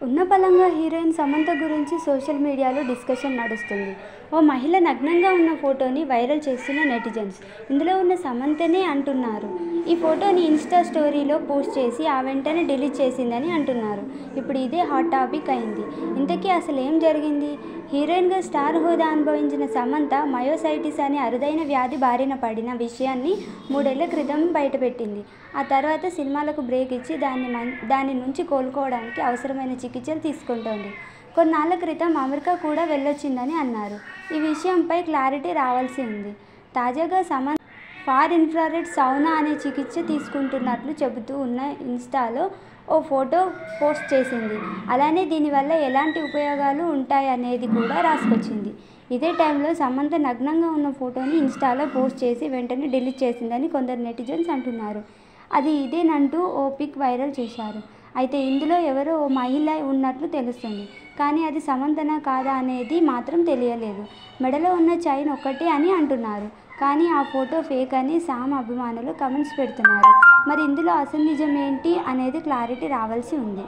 ఉన్నపళంగా heroine Samantha గురించి social మీడియాలో discussion నడుస్తుంది. ఓ మహిళ నగ్నంగా ఉన్న ఫోటోని వైరల్ చేస్తున్న నెటిజన్స్ ఇందులో ఉన్న సమంతనే అంటున్నారు. ఈ ఫోటోని ఇన్స్టా స్టోరీలో పోస్ట్ చేసి ఆ వెంటనే డిలీట్ చేసిందని అంటున్నారు. ఇప్పుడు ఇదే హాట్ టాపిక్ అయింది. ఇంతకీ అసలు ఏం జరిగింది? హీరోయిన్గా స్టార్ హోదా అనుభవించిన సమంత మయోసైటిస్ అనే అరుదైన వ్యాధి బారిన పడిన విషయాన్ని 3 ఏళ్ల క్రితం బయటపెట్టింది. ఆ తర్వాత సినిమాలకు బ్రేక్ ఇచ్చి దాని నుంచి కోలుకోవడానికి అవసరమైన చికిత్సలు తీసుకుంటోంది. కొన్నాళ్ల క్రితం అమెరికా కూడా వెళ్ళొచ్చిందని అన్నారు. ఈ విషయంపై క్లారిటీ రావాల్సి ఉంది. తాజాగా సమంత ఫార్ ఇన్ఫ్రారెడ్ సౌనా అనే చికిత్స తీసుకుంటున్నట్లు చెబుతూ ఉన్న ఇన్స్టాలో ఓ ఫోటో పోస్ట్ చేసింది. అలానే దీనివల్ల ఎలాంటి ఉపయోగాలు ఉంటాయనేది కూడా రాసుకొచ్చింది. ఇదే టైంలో సమంత నగ్నంగా ఉన్న ఫోటోని ఇన్స్టాలో పోస్ట్ చేసి వెంటనే డిలీట్ చేసిందని కొందరు నెటిజన్స్ అంటున్నారు. అది ఇదేనంటూ ఓ పిక్ వైరల్ చేశారు. అయితే ఇందులో ఎవరో ఓ మహిళ ఉన్నట్లు తెలుస్తుంది. కానీ అది సమంతనా కాదా అనేది మాత్రం తెలియలేదు. మెడలో ఉన్న చైన్ ఒక్కటే అని అంటున్నారు. కానీ ఆ ఫోటో ఫేక్ అని సామ్ అభిమానులు కమెంట్స్ పెడుతున్నారు. మరి ఇందులో అసలు నిజం ఏంటి అనేది క్లారిటీ రావాల్సి ఉంది.